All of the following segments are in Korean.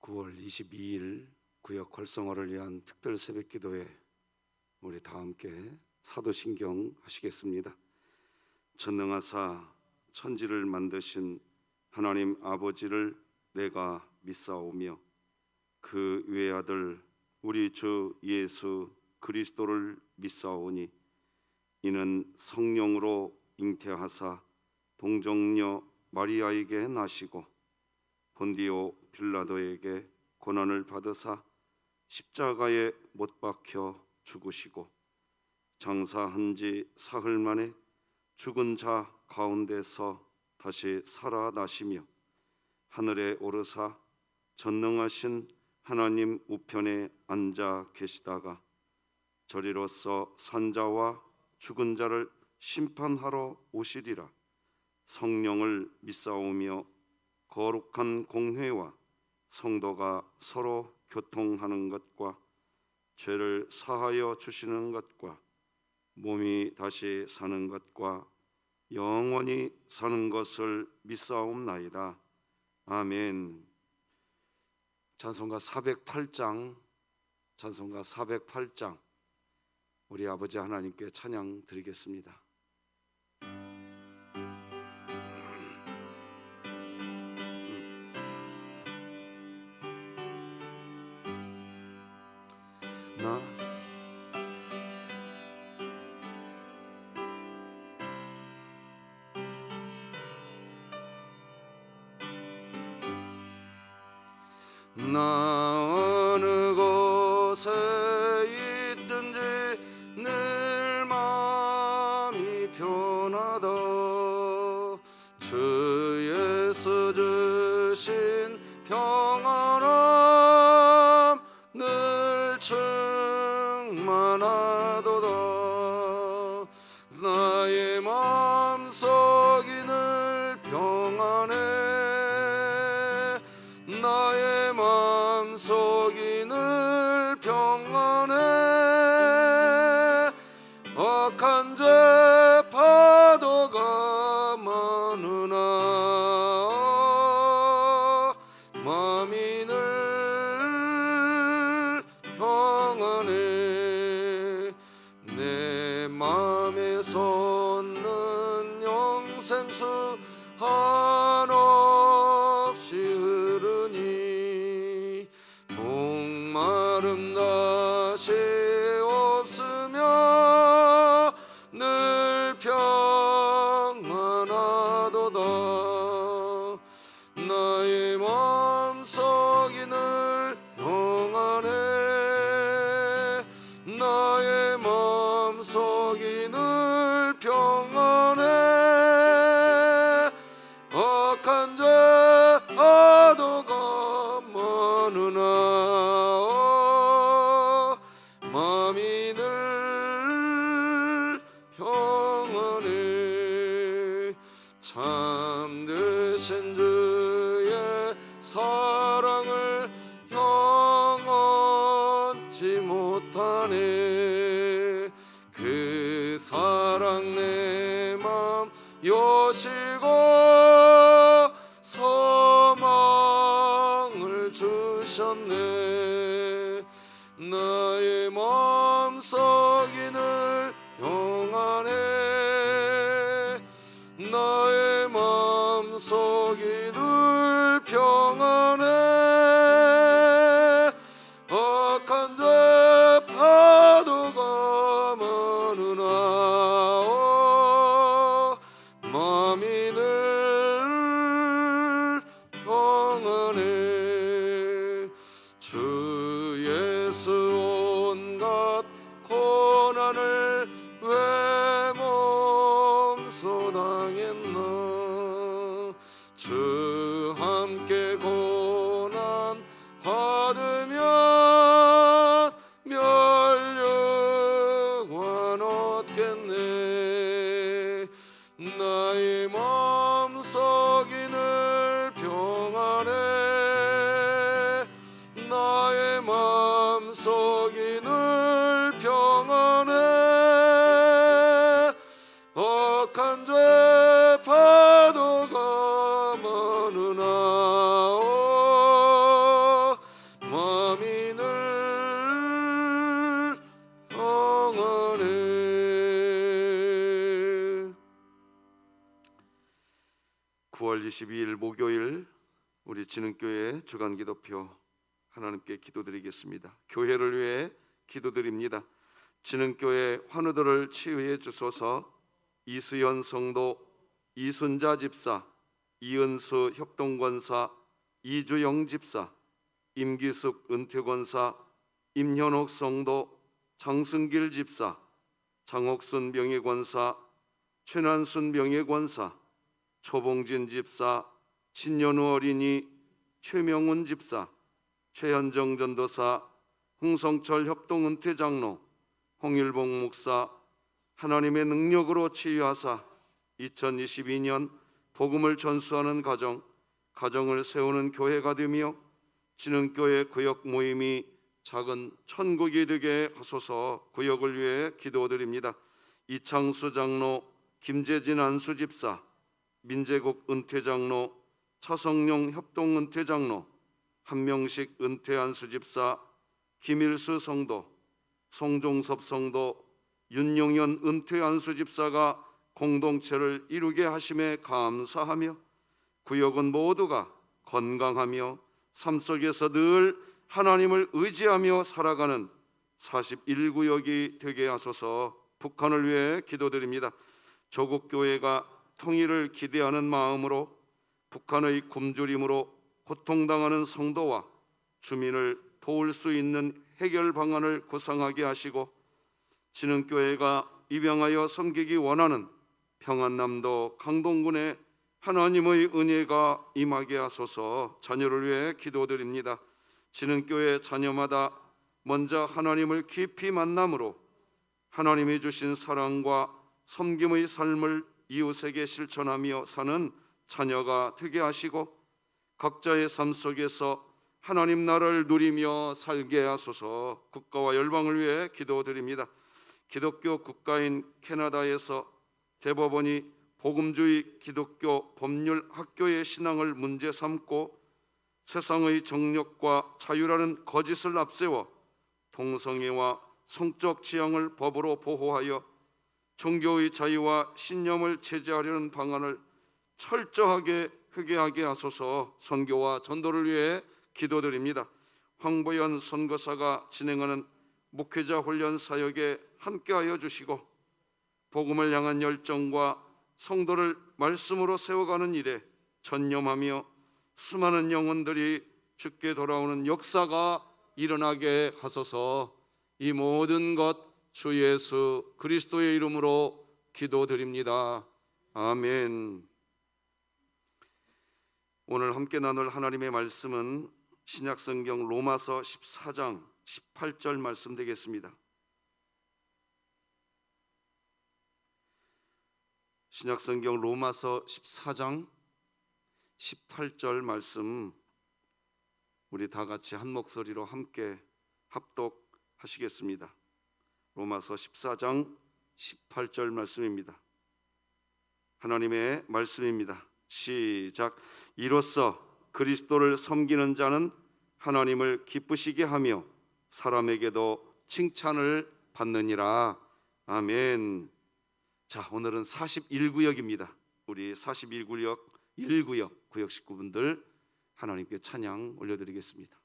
9월 22일 구역 활성화를 위한 특별 새벽 기도에 우리 다 함께 사도신경 하시겠습니다. 전능하사 천지를 만드신 하나님 아버지를 내가 믿사오며 그 외아들 우리 주 예수 그리스도를 믿사오니 이는 성령으로 잉태하사 동정녀 마리아에게 나시고 본디오 빌라도에게 고난을 받으사 십자가에 못 박혀 죽으시고 장사한 지 사흘 만에 죽은 자 가운데서 다시 살아나시며 하늘에 오르사 전능하신 하나님 우편에 앉아 계시다가 저리로서 산자와 죽은 자를 심판하러 오시리라. 성령을 믿사오며 거룩한 공회와 성도가 서로 교통하는 것과 죄를 사하여 주시는 것과 몸이 다시 사는 것과 영원히 사는 것을 믿사옵나이다. 아멘. 찬송가 408장 우리 아버지 하나님께 찬양 드리겠습니다. 나 어느 곳에 있든지 늘 마음이 편하다. 주 예수 주신 평안함 늘 충만하도다. 나의 마음속이 늘 평안해. 나의 마음속이 늘 평안해. 악한 죄 파도가 많으나 마음이 늘 평안해. 내 마음에 솟는 영생수 한없이 흐르니 목마름 다시 없으며 늘 평안하도다. 나의 마음속이 늘 평안해. 나의 마음속이 늘 평안해. 악한 죄 파도가 많으나 마음이 늘 평안해. 참되신 주의 사랑을 영원치 못하네. 그 사랑 내 맘 여시고 소망을 주셨네. 나의 마음속이 늘 평안해. 나의 마음속이 늘 평안해. 악한 죄 파도가 많으나 마음이 늘 평안해. 주 예수 온갖 고난을 왜 몸소 당했나. 주 함께 고난 받으면 멸류관 얻겠네. 나의 마음속이 늘 평안해. 나의 마음속이 늘 평안해. 악한 죄 파도가 많으나 9월 22일 목요일 우리 진흥교회 주간기도표 하나님께 기도드리겠습니다. 교회를 위해 기도드립니다. 진흥교회 환우들을 치유해 주소서. 이수연 성도, 이순자 집사, 이은수 협동권사, 이주영 집사, 임기숙 은퇴권사, 임현옥 성도, 장승길 집사, 장옥순 명예권사, 최난순 명예권사, 초봉진 집사, 신연우 어린이, 최명훈 집사, 최현정 전도사, 홍성철 협동은퇴장로, 홍일봉 목사, 하나님의 능력으로 치유하사 2022년 복음을 전수하는 가정을 세우는 교회가 되며 진흥교회 구역 모임이 작은 천국이 되게 하소서. 구역을 위해 기도드립니다. 이창수 장로, 김재진 안수 집사, 민재국 은퇴장로, 차성룡 협동은퇴장로, 한명식 은퇴안수 집사, 김일수 성도, 송종섭 성도, 윤용현 은퇴안수 집사가 공동체를 이루게 하심에 감사하며 구역은 모두가 건강하며 삶 속에서 늘 하나님을 의지하며 살아가는 41구역이 되게 하소서. 북한을 위해 기도드립니다. 조국교회가 통일을 기대하는 마음으로 북한의 굶주림으로 고통당하는 성도와 주민을 도울 수 있는 해결 방안을 구상하게 하시고 진흥교회가 입양하여 섬기기 원하는 평안남도 강동군에 하나님의 은혜가 임하게 하소서. 자녀를 위해 기도드립니다. 진흥교회 자녀마다 먼저 하나님을 깊이 만남으로 하나님이 주신 사랑과 섬김의 삶을 이웃에게 실천하며 사는 자녀가 되게 하시고 각자의 삶 속에서 하나님 나라를 누리며 살게 하소서. 국가와 열방을 위해 기도드립니다. 기독교 국가인 캐나다에서 대법원이 복음주의 기독교 법률 학교의 신앙을 문제 삼고 세상의 정력과 자유라는 거짓을 앞세워 동성애와 성적 지향을 법으로 보호하여 종교의 자유와 신념을 제재하려는 방안을 철저하게 회개하게 하소서. 선교와 전도를 위해 기도드립니다. 황보연 선교사가 진행하는 목회자 훈련 사역에 함께하여 주시고 복음을 향한 열정과 성도를 말씀으로 세워가는 일에 전념하며 수많은 영혼들이 주께 돌아오는 역사가 일어나게 하소서. 이 모든 것 주 예수 그리스도의 이름으로 기도드립니다. 아멘. 오늘 함께 나눌 하나님의 말씀은 신약성경 로마서 14장 18절 말씀 되겠습니다. 신약성경 로마서 14장 18절 말씀 우리 다 같이 한 목소리로 함께 합독하시겠습니다. 로마서 14장 18절 말씀입니다. 하나님의 말씀입니다. 시작. 이로써 그리스도를 섬기는 자는 하나님을 기쁘시게 하며 사람에게도 칭찬을 받느니라. 아멘. 자, 오늘은 41구역입니다. 우리 41구역 1구역 구역 식구분들 하나님께 찬양 올려드리겠습니다.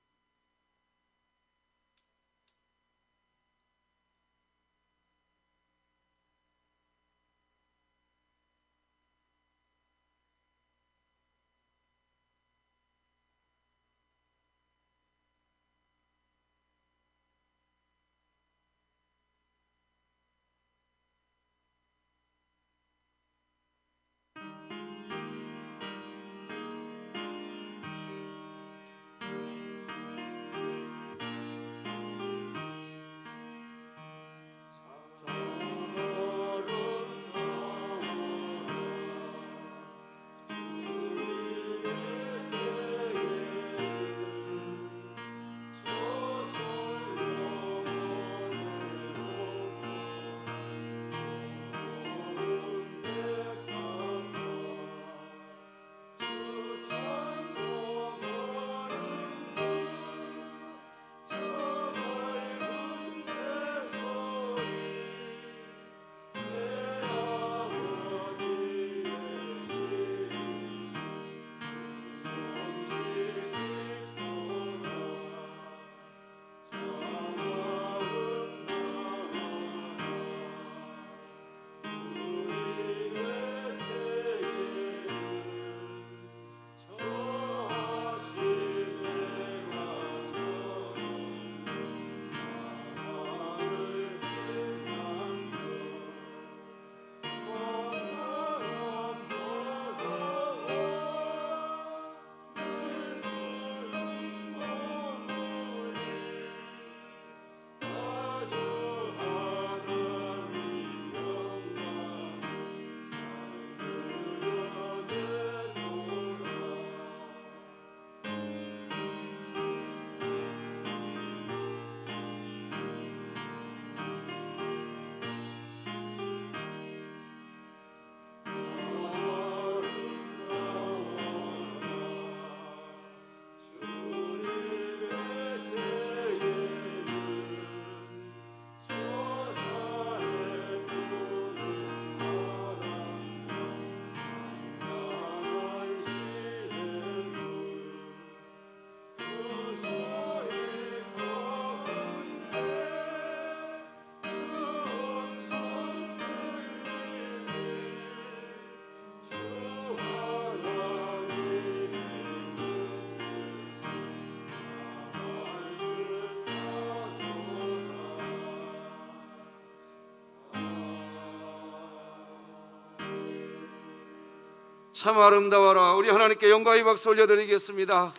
참 아름다워라. 우리 하나님께 영광의 박수 올려드리겠습니다.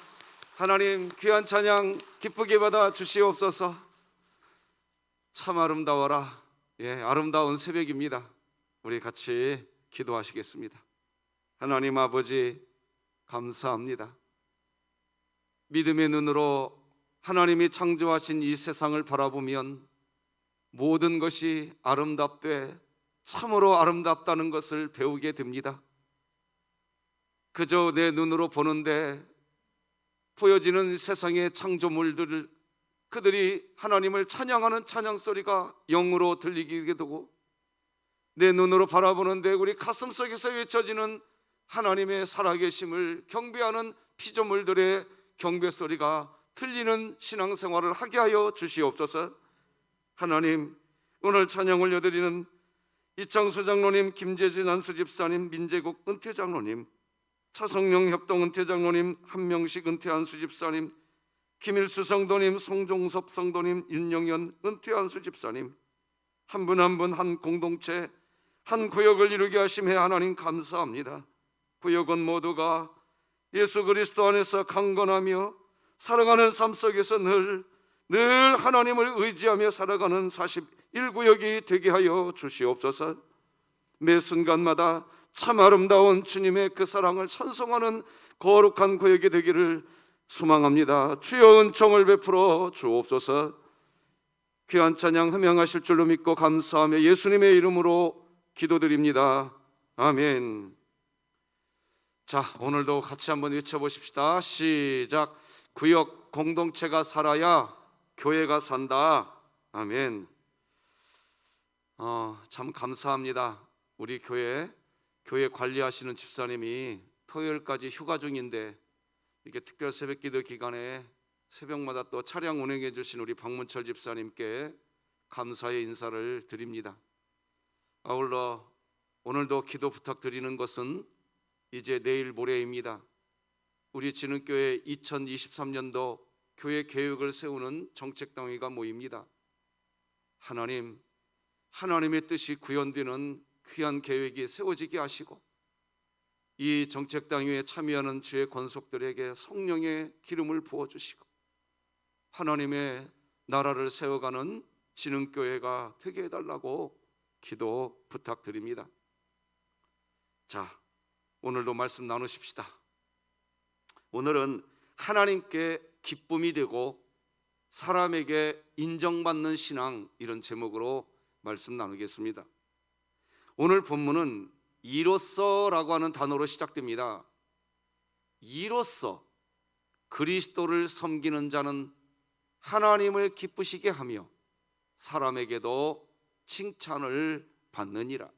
하나님 귀한 찬양 기쁘게 받아 주시옵소서. 참 아름다워라. 아름다운 새벽입니다. 우리 같이 기도하시겠습니다. 하나님 아버지 감사합니다. 믿음의 눈으로 하나님이 창조하신 이 세상을 바라보면 모든 것이 아름답되 참으로 아름답다는 것을 배우게 됩니다. 그저 내 눈으로 보는데 보여지는 세상의 창조물들을 그들이 하나님을 찬양하는 찬양 소리가 영으로 들리게 되고, 내 눈으로 바라보는데 우리 가슴속에서 외쳐지는 하나님의 살아계심을 경배하는 피조물들의 경배 소리가 들리는 신앙생활을 하게 하여 주시옵소서. 하나님, 오늘 찬양 올려드리는 이창수 장로님, 김재진 안수집사님, 민재국 은퇴장로님, 차성령 협동 은퇴장로님, 한명식 은퇴안수집사님, 김일수 성도님, 송종섭 성도님, 윤영현 은퇴안수집사님, 한 분 한 분 한 공동체 한 구역을 이루게 하심에 하나님 감사합니다. 구역은 모두가 예수 그리스도 안에서 강건하며 살아가는 삶 속에서 늘 하나님을 의지하며 살아가는 41구역이 되게 하여 주시옵소서. 매 순간마다 참 아름다운 주님의 그 사랑을 찬송하는 거룩한 구역이 되기를 소망합니다. 주여 은총을 베풀어 주옵소서. 귀한 찬양 흠양하실 줄로 믿고 감사하며 예수님의 이름으로 기도드립니다. 아멘. 자, 오늘도 같이 한번 외쳐보십시다. 시작. 구역 공동체가 살아야 교회가 산다. 아멘. 참 감사합니다. 우리 교회 관리하시는 집사님이 토요일까지 휴가 중인데 이렇게 특별 새벽기도 기간에 새벽마다 또 차량 운행해 주신 우리 박문철 집사님께 감사의 인사를 드립니다. 아울러 오늘도 기도 부탁드리는 것은 이제 내일 모레입니다. 우리 진흥교회 2023년도 교회 계획을 세우는 정책당회가 모입니다. 하나님의 뜻이 구현되는 귀한 계획이 세워지게 하시고, 이 정책당회에 참여하는 주의 권속들에게 성령의 기름을 부어주시고 하나님의 나라를 세워가는 진흥교회가 되게 해달라고 기도 부탁드립니다. 자, 오늘도 말씀 나누십시다. 오늘은 하나님께 기쁨이 되고 사람에게 인정받는 신앙, 이런 제목으로 말씀 나누겠습니다. 오늘 본문은 이로써라고 하는 단어로 시작됩니다. 이로써 그리스도를 섬기는 자는 하나님을 기쁘시게 하며 사람에게도 칭찬을 받느니라.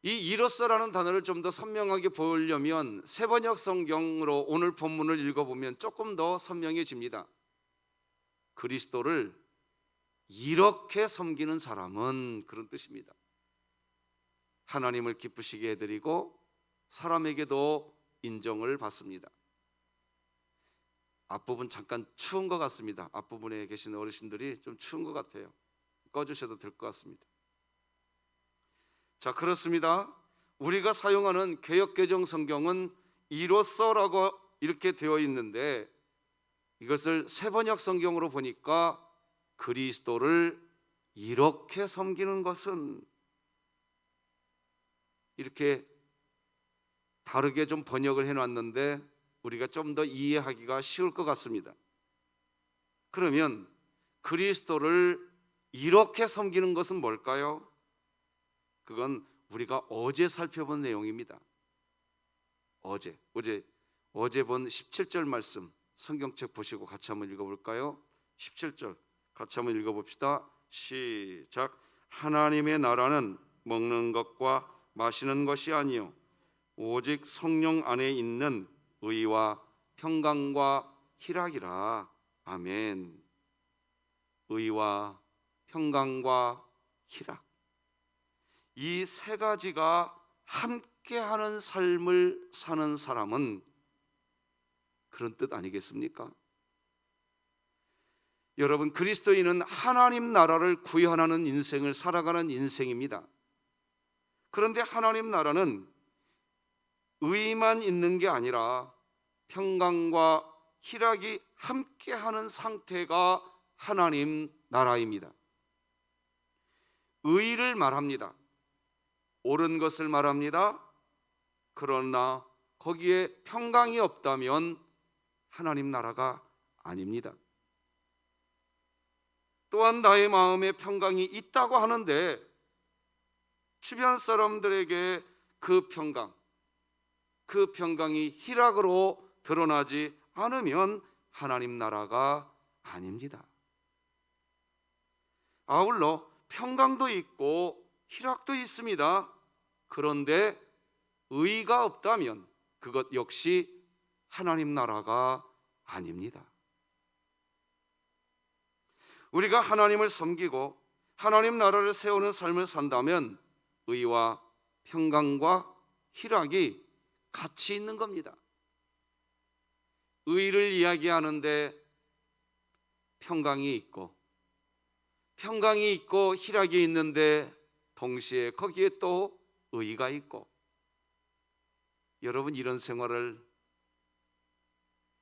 이 이로써라는 단어를 좀 더 선명하게 보려면 세번역 성경으로 오늘 본문을 읽어보면 조금 더 선명해집니다. 그리스도를 이렇게 섬기는 사람은, 그런 뜻입니다. 하나님을 기쁘시게 해드리고 사람에게도 인정을 받습니다. 앞부분 잠깐 추운 것 같습니다. 앞부분에 계신 어르신들이 좀 추운 것 같아요. 꺼주셔도 될 것 같습니다. 자, 그렇습니다. 우리가 사용하는 개역개정 성경은 이로써라고 이렇게 되어 있는데, 이것을 세번역 성경으로 보니까 그리스도를 이렇게 섬기는 것은, 이렇게 다르게 좀 번역을 해놨는데 우리가 좀 더 이해하기가 쉬울 것 같습니다. 그러면 그리스도를 이렇게 섬기는 것은 뭘까요? 그건 우리가 어제 살펴본 내용입니다. 어제 본 17절 말씀 성경책 보시고 같이 한번 읽어볼까요? 17절 같이 한번 읽어봅시다. 시작. 하나님의 나라는 먹는 것과 마시는 것이 아니요 오직 성령 안에 있는 의와 평강과 희락이라. 아멘. 의와 평강과 희락, 이 세 가지가 함께하는 삶을 사는 사람은 그런 뜻 아니겠습니까? 여러분, 그리스도인은 하나님 나라를 구현하는 인생을 살아가는 인생입니다. 그런데 하나님 나라는 의만 있는 게 아니라 평강과 희락이 함께하는 상태가 하나님 나라입니다. 의를 말합니다. 옳은 것을 말합니다. 그러나 거기에 평강이 없다면 하나님 나라가 아닙니다. 또한 나의 마음에 평강이 있다고 하는데 주변 사람들에게 그 평강이 희락으로 드러나지 않으면 하나님 나라가 아닙니다. 아울러 평강도 있고 희락도 있습니다. 그런데 의가 없다면 그것 역시 하나님 나라가 아닙니다. 우리가 하나님을 섬기고 하나님 나라를 세우는 삶을 산다면 의와 평강과 희락이 같이 있는 겁니다. 의를 이야기하는데 평강이 있고 희락이 있는데 동시에 거기에 또 의가 있고, 여러분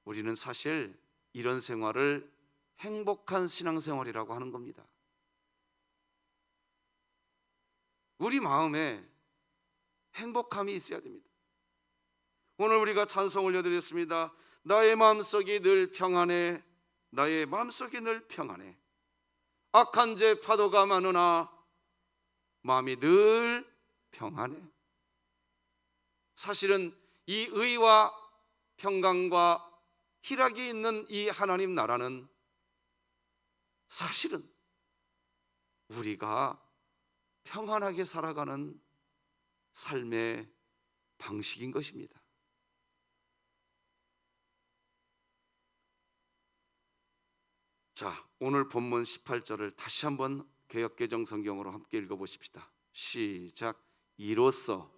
우리는 사실 이런 생활을 행복한 신앙생활이라고 하는 겁니다. 우리 마음에 행복함이 있어야 됩니다. 오늘 우리가 찬송 올려드렸습니다. 나의 마음속이 늘 평안해. 나의 마음속이 늘 평안해. 악한 죄 파도가 많으나 마음이 늘 평안해. 사실은 이 의와 평강과 희락이 있는 이 하나님 나라는 사실은 우리가 평안하게 살아가는 삶의 방식인 것입니다. 자, 오늘 본문 18절을 다시 한번 개역개정 성경으로 함께 읽어보십시다. 시작. 이로써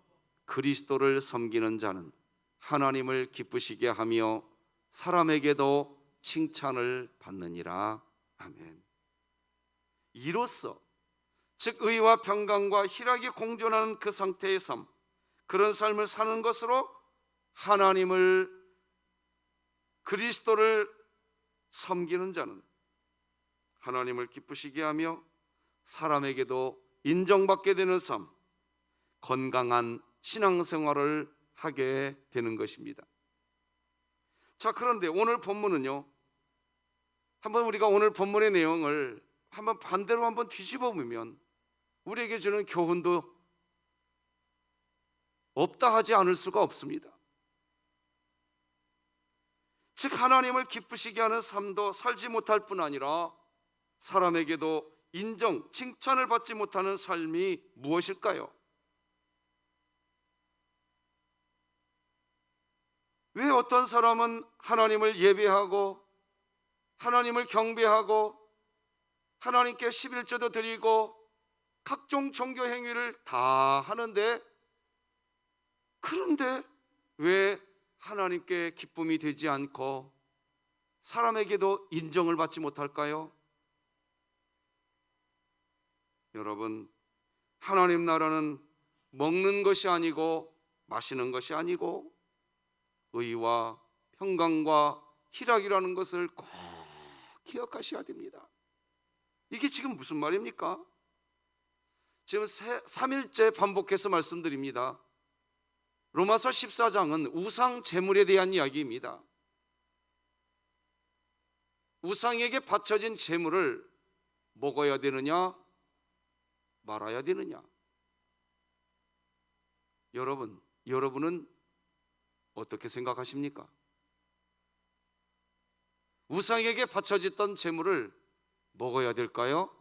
그리스도를 섬기는 자는 하나님을 기쁘시게 하며 사람에게도 칭찬을 받느니라. 아멘. 이로써, 즉 의와 평강과 희락이 공존하는 그 상태의 삶, 그런 삶을 사는 것으로 그리스도를 섬기는 자는 하나님을 기쁘시게 하며 사람에게도 인정받게 되는 삶, 건강한 신앙생활을 하게 되는 것입니다. 자, 그런데 오늘 본문은요, 한번 우리가 오늘 본문의 내용을 한번 반대로 한번 뒤집어 보면 우리에게 주는 교훈도 없다 하지 않을 수가 없습니다. 즉 하나님을 기쁘시게 하는 삶도 살지 못할 뿐 아니라 사람에게도 인정, 칭찬을 받지 못하는 삶이 무엇일까요? 왜 어떤 사람은 하나님을 예배하고 하나님을 경배하고 하나님께 11조도 드리고 각종 종교 행위를 다 하는데, 그런데 왜 하나님께 기쁨이 되지 않고 사람에게도 인정을 받지 못할까요? 여러분, 하나님 나라는 먹는 것이 아니고 마시는 것이 아니고 의와 평강과 희락이라는 것을 꼭 기억하셔야 됩니다. 이게 지금 무슨 말입니까? 지금 3일째 반복해서 말씀드립니다. 로마서 14장은 우상 제물에 대한 이야기입니다. 우상에게 바쳐진 제물을 먹어야 되느냐 말아야 되느냐. 여러분은 어떻게 생각하십니까? 우상에게 바쳐졌던 제물을 먹어야 될까요?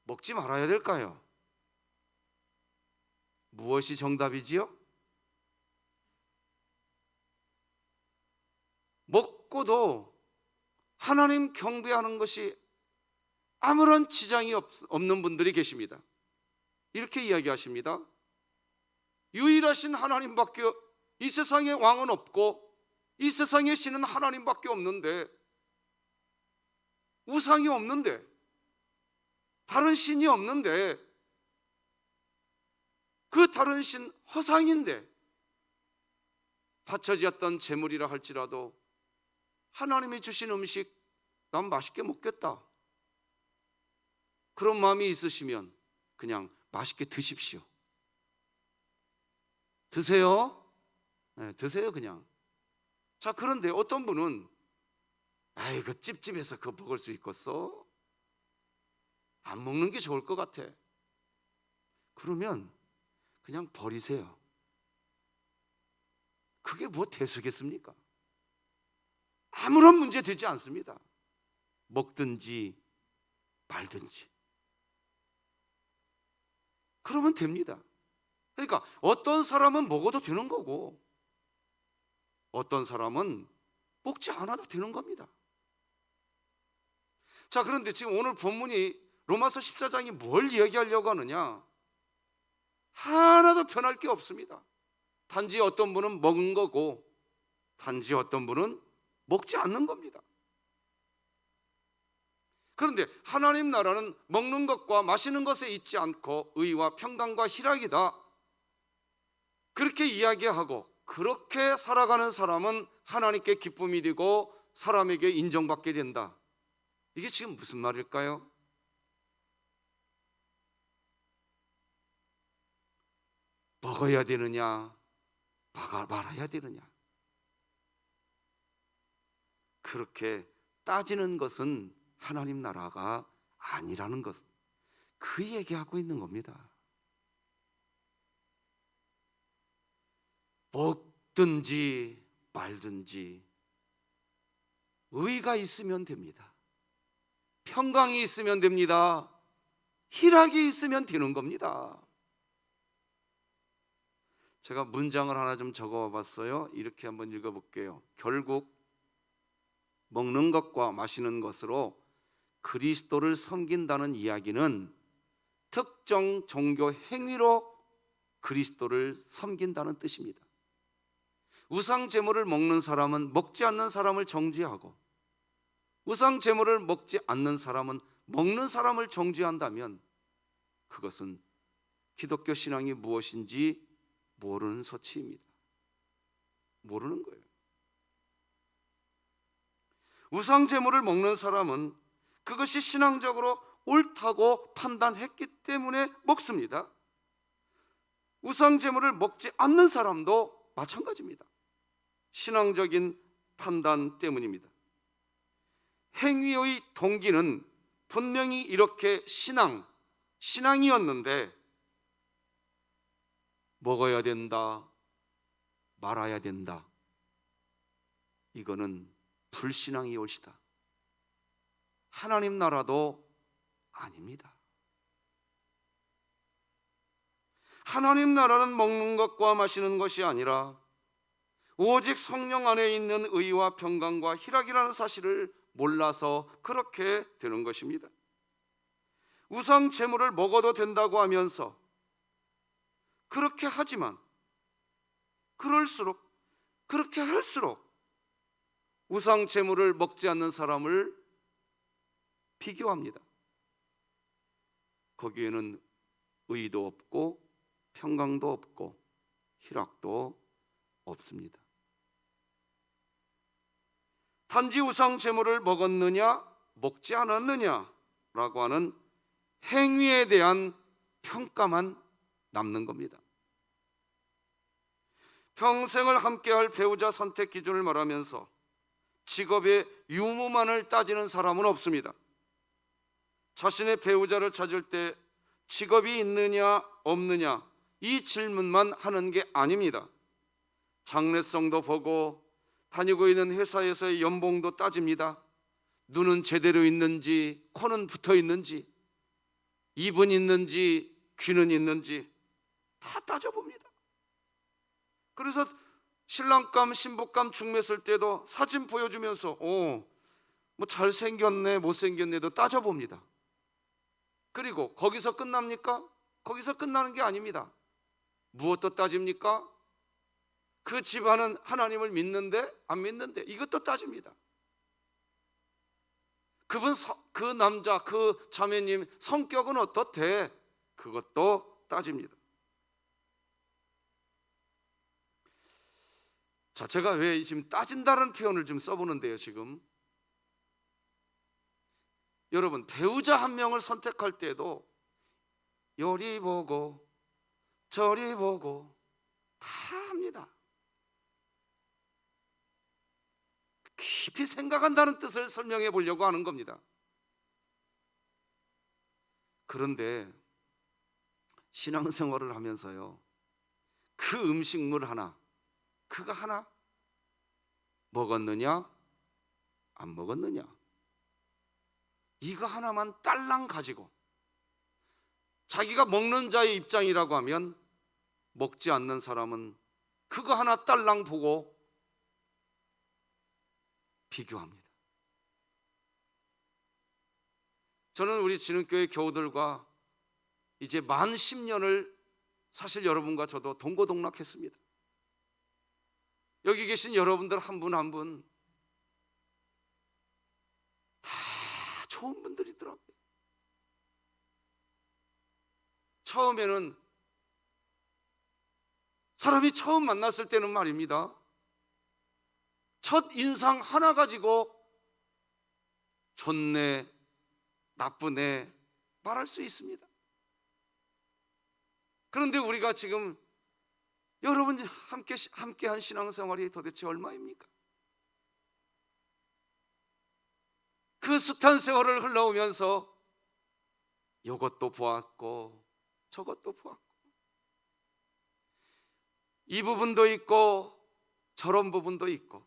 먹지 말아야 될까요? 무엇이 정답이지요? 먹고도 하나님 경배하는 것이 아무런 지장이 없는 분들이 계십니다. 이렇게 이야기하십니다. 유일하신 하나님밖에, 이 세상에 왕은 없고 이 세상에 신은 하나님밖에 없는데, 우상이 없는데, 다른 신이 없는데 그 다른 신 허상인데 바쳐지었던 제물이라 할지라도 하나님이 주신 음식 난 맛있게 먹겠다, 그런 마음이 있으시면 그냥 맛있게 드십시오. 드세요. 네, 드세요 그냥. 자, 그런데 어떤 분은 아이고 찝찝해서 그거 먹을 수 있겠어? 안 먹는 게 좋을 것 같아. 그러면 그냥 버리세요. 그게 뭐 대수겠습니까? 아무런 문제 되지 않습니다. 먹든지 말든지 그러면 됩니다. 그러니까 어떤 사람은 먹어도 되는 거고 어떤 사람은 먹지 않아도 되는 겁니다. 자, 그런데 지금 오늘 본문이 로마서 14장이 뭘 이야기하려고 하느냐? 하나도 변할 게 없습니다. 단지 어떤 분은 먹은 거고 단지 어떤 분은 먹지 않는 겁니다. 그런데 하나님 나라는 먹는 것과 마시는 것에 있지 않고 의와 평강과 희락이다, 그렇게 이야기하고 그렇게 살아가는 사람은 하나님께 기쁨이 되고 사람에게 인정받게 된다. 이게 지금 무슨 말일까요? 먹어야 되느냐 말아야 되느냐, 그렇게 따지는 것은 하나님 나라가 아니라는 것, 그 얘기하고 있는 겁니다. 먹든지 말든지 의가 있으면 됩니다. 평강이 있으면 됩니다. 희락이 있으면 되는 겁니다. 제가 문장을 하나 좀 적어봤어요. 이렇게 한번 읽어볼게요. 결국 먹는 것과 마시는 것으로 그리스도를 섬긴다는 이야기는 특정 종교 행위로 그리스도를 섬긴다는 뜻입니다. 우상 제물을 먹는 사람은 먹지 않는 사람을 정죄하고 우상 제물을 먹지 않는 사람은 먹는 사람을 정죄한다면 그것은 기독교 신앙이 무엇인지 모르는 소치입니다. 모르는 거예요. 우상 제물을 먹는 사람은 그것이 신앙적으로 옳다고 판단했기 때문에 먹습니다. 우상 제물을 먹지 않는 사람도 마찬가지입니다. 신앙적인 판단 때문입니다. 행위의 동기는 분명히 이렇게 신앙이었는데 먹어야 된다, 말아야 된다, 이거는 불신앙이 옳시다. 하나님 나라도 아닙니다. 하나님 나라는 먹는 것과 마시는 것이 아니라 오직 성령 안에 있는 의와 평강과 희락이라는 사실을 몰라서 그렇게 되는 것입니다. 우상 제물을 먹어도 된다고 하면서 그렇게 하지만 그렇게 할수록 우상 제물을 먹지 않는 사람을 비교합니다. 거기에는 의도 없고 평강도 없고 희락도 없습니다. 단지 우상 제물을 먹었느냐 먹지 않았느냐라고 하는 행위에 대한 평가만 남는 겁니다. 평생을 함께할 배우자 선택 기준을 말하면서 직업의 유무만을 따지는 사람은 없습니다. 자신의 배우자를 찾을 때 직업이 있느냐 없느냐 이 질문만 하는 게 아닙니다. 장래성도 보고 다니고 있는 회사에서의 연봉도 따집니다. 눈은 제대로 있는지, 코는 붙어 있는지, 입은 있는지, 귀는 있는지 다 따져봅니다. 그래서 신랑감, 신부감 중매쓸 때도 사진 보여주면서 뭐 잘생겼네, 못생겼네도 따져봅니다. 그리고 거기서 끝납니까? 거기서 끝나는 게 아닙니다. 무엇도 따집니까? 그 집안은 하나님을 믿는데 안 믿는데 이것도 따집니다. 그 남자, 그 자매님 성격은 어떻대? 그것도 따집니다. 자, 제가 왜 지금 따진다는 표현을 좀 써보는데요. 지금 여러분, 배우자 한 명을 선택할 때도 요리 보고 저리 보고 다 합니다. 깊이 생각한다는 뜻을 설명해 보려고 하는 겁니다. 그런데 신앙생활을 하면서요, 그 음식물 하나, 그거 하나 먹었느냐 안 먹었느냐, 이거 하나만 딸랑 가지고 자기가 먹는 자의 입장이라고 하면 먹지 않는 사람은 그거 하나 딸랑 보고 비교합니다. 저는 우리 진흥교회 교우들과 이제 만 10년을 사실 여러분과 저도 동고동락했습니다. 여기 계신 여러분들 한 분 한 분 다 좋은 분들이더라고요. 처음에는 사람이 처음 만났을 때는 말입니다, 첫 인상 하나 가지고 좋네 나쁘네 말할 수 있습니다. 그런데 우리가 지금 여러분이 함께한 신앙생활이 도대체 얼마입니까? 그 숱한 세월을 흘러오면서 이것도 보았고 저것도 보았고, 이 부분도 있고 저런 부분도 있고,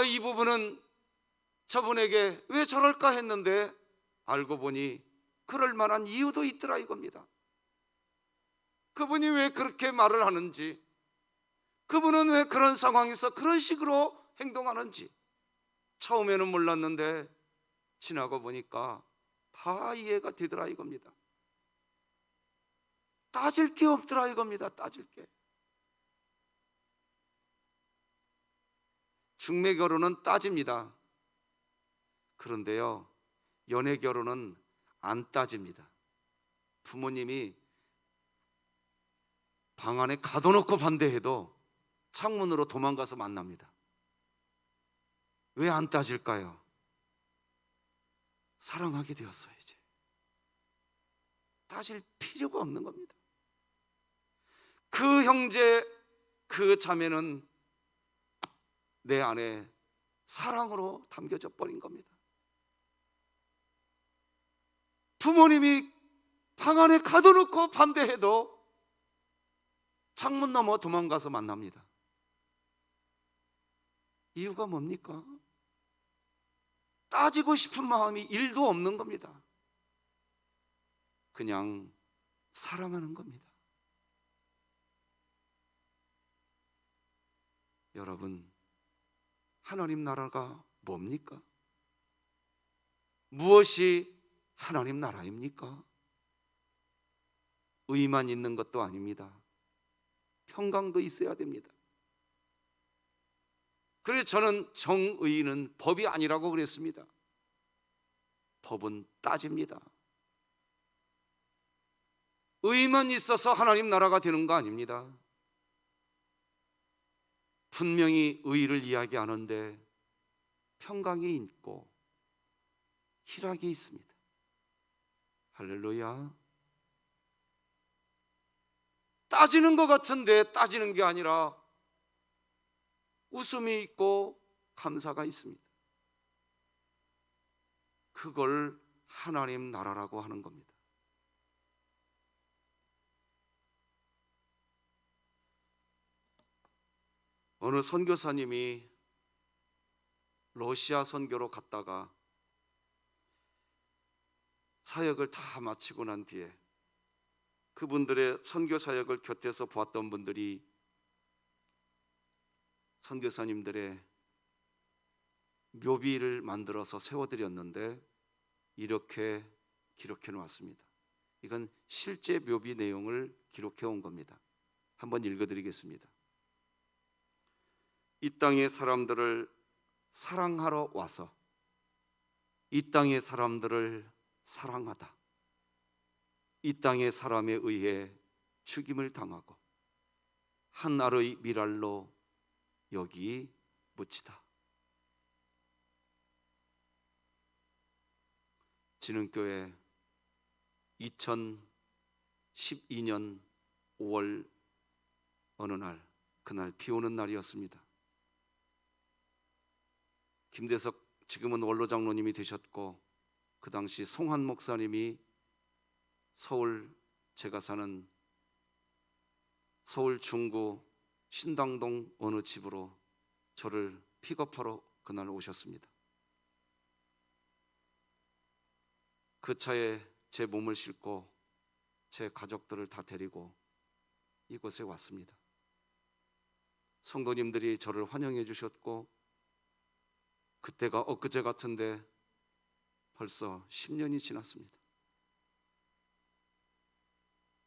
이 부분은 저분에게 왜 저럴까 했는데 알고 보니 그럴 만한 이유도 있더라 이겁니다. 그분이 왜 그렇게 말을 하는지, 그분은 왜 그런 상황에서 그런 식으로 행동하는지 처음에는 몰랐는데 지나고 보니까 다 이해가 되더라 이겁니다. 따질 게 없더라 이겁니다. 따질 게. 중매 결혼은 따집니다. 그런데요, 연애 결혼은 안 따집니다. 부모님이 방 안에 가둬놓고 반대해도 창문으로 도망가서 만납니다. 왜 안 따질까요? 사랑하게 되었어요. 이제 따질 필요가 없는 겁니다. 그 형제, 그 자매는 내 안에 사랑으로 담겨져 버린 겁니다. 부모님이 방 안에 가둬놓고 반대해도 창문 너머 도망가서 만납니다. 이유가 뭡니까? 따지고 싶은 마음이 1도 없는 겁니다. 그냥 사랑하는 겁니다. 여러분, 하나님 나라가 뭡니까? 무엇이 하나님 나라입니까? 의만 있는 것도 아닙니다. 평강도 있어야 됩니다. 그래서 저는 정의는 법이 아니라고 그랬습니다. 법은 따집니다. 의만 있어서 하나님 나라가 되는 거 아닙니다. 분명히 의를 이야기하는데 평강이 있고 희락이 있습니다. 할렐루야. 따지는 것 같은데 따지는 게 아니라 웃음이 있고 감사가 있습니다. 그걸 하나님 나라라고 하는 겁니다. 어느 선교사님이 러시아 선교로 갔다가 사역을 다 마치고 난 뒤에 그분들의 선교 사역을 곁에서 보았던 분들이 선교사님들의 묘비를 만들어서 세워드렸는데 이렇게 기록해 놓았습니다. 이건 실제 묘비 내용을 기록해 온 겁니다. 한번 읽어드리겠습니다. 이 땅의 사람들을 사랑하러 와서 이 땅의 사람들을 사랑하다 이 땅의 사람에 의해 죽임을 당하고 한 알의 밀알로 여기 묻히다. 진흥교회 2012년 5월 어느 날, 그날 비 오는 날이었습니다. 김대석 지금은 원로 장로님이 되셨고, 그 당시 송한 목사님이 서울, 제가 사는 서울 중구 신당동 어느 집으로 저를 픽업하러 그날 오셨습니다. 그 차에 제 몸을 싣고 제 가족들을 다 데리고 이곳에 왔습니다. 성도님들이 저를 환영해 주셨고, 그때가 엊그제 같은데 벌써 10년이 지났습니다.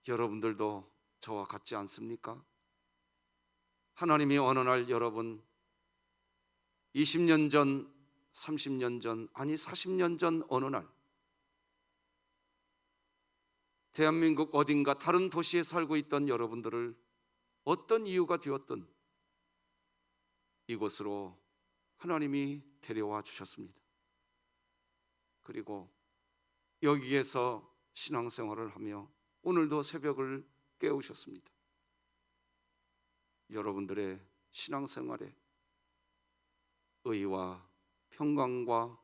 여러분들도 저와 같지 않습니까? 하나님이 어느 날 여러분 20년 전, 30년 전, 아니 40년 전 어느 날 대한민국 어딘가 다른 도시에 살고 있던 여러분들을 어떤 이유가 되었든 이곳으로 하나님이 데려와 주셨습니다. 그리고 여기에서 신앙생활을 하며 오늘도 새벽을 깨우셨습니다. 여러분들의 신앙생활에 의와 평강과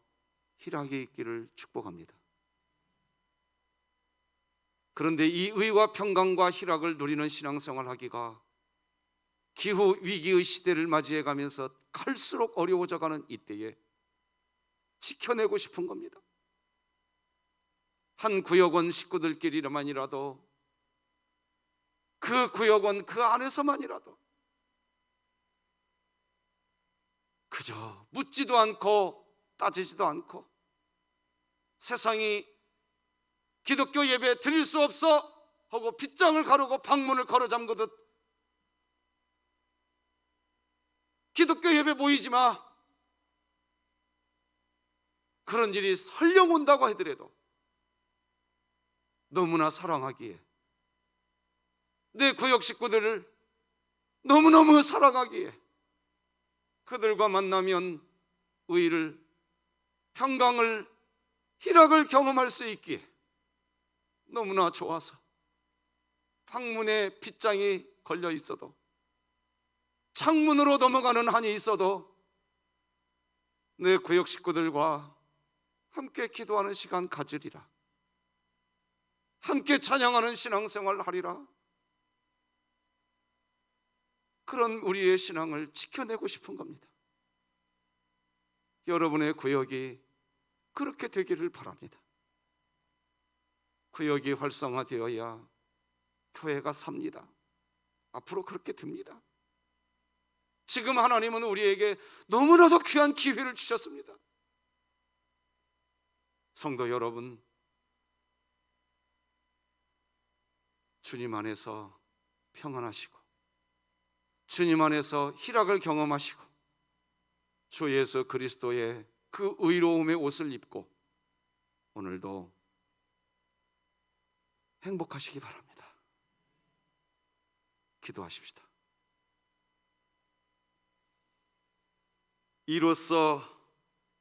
희락이 있기를 축복합니다. 그런데 이 의와 평강과 희락을 누리는 신앙생활 하기가 기후 위기의 시대를 맞이해 가면서 갈수록 어려워져가는 이때에 지켜내고 싶은 겁니다. 한 구역원 식구들끼리만이라도, 그 구역원 그 안에서만이라도 그저 묻지도 않고 따지지도 않고 세상이 기독교 예배 드릴 수 없어 하고 빗장을 가르고 방문을 걸어 잠그듯 기독교 예배 모이지 마, 그런 일이 설령 온다고 하더라도 너무나 사랑하기에, 내 구역 식구들을 너무너무 사랑하기에 그들과 만나면 의를, 평강을, 희락을 경험할 수 있기에 너무나 좋아서 방문에 빗장이 걸려 있어도, 창문으로 넘어가는 한이 있어도 내 구역 식구들과 함께 기도하는 시간 가지리라, 함께 찬양하는 신앙생활 하리라. 그런 우리의 신앙을 지켜내고 싶은 겁니다. 여러분의 구역이 그렇게 되기를 바랍니다. 구역이 활성화되어야 교회가 삽니다. 앞으로 그렇게 됩니다. 지금 하나님은 우리에게 너무나도 귀한 기회를 주셨습니다. 성도 여러분, 주님 안에서 평안하시고 주님 안에서 희락을 경험하시고 주 예수 그리스도의 그 의로움의 옷을 입고 오늘도 행복하시기 바랍니다. 기도하십시다. 이로써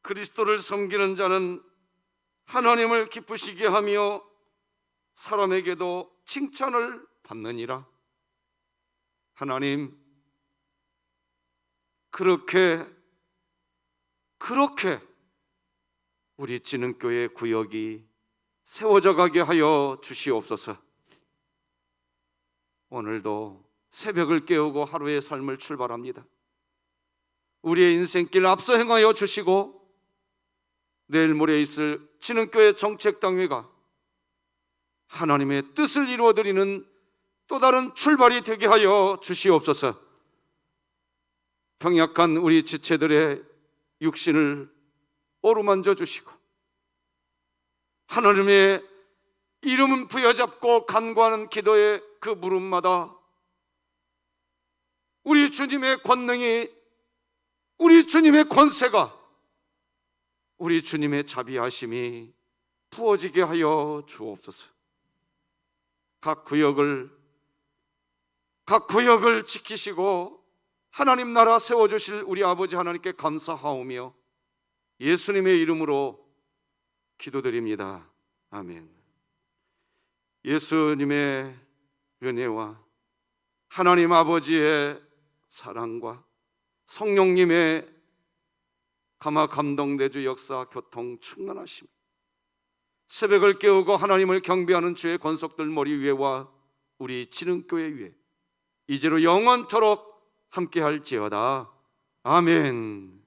그리스도를 섬기는 자는 하나님을 기쁘시게 하며 사람에게도 칭찬을 받느니라. 하나님, 그렇게 우리 진흥교회 구역이 세워져 가게 하여 주시옵소서. 오늘도 새벽을 깨우고 하루의 삶을 출발합니다. 우리의 인생길 앞서 행하여 주시고 내일 모레 있을 진흥교회 정책당회가 하나님의 뜻을 이루어드리는 또 다른 출발이 되게 하여 주시옵소서. 병약한 우리 지체들의 육신을 어루만져 주시고 하나님의 이름은 부여잡고 간구하는 기도의 그 물음마다 우리 주님의 권능이, 우리 주님의 권세가, 우리 주님의 자비하심이 부어지게 하여 주옵소서. 각 구역을 각 구역을 지키시고 하나님 나라 세워주실 우리 아버지 하나님께 감사하오며 예수님의 이름으로 기도드립니다. 아멘. 예수님의 은혜와 하나님 아버지의 사랑과 성령님의 감화 감동 내주 역사 교통 충만하심, 새벽을 깨우고 하나님을 경배하는 주의 권속들 머리 위에와 우리 지능교회 위에 이제로 영원토록 함께할지어다. 아멘.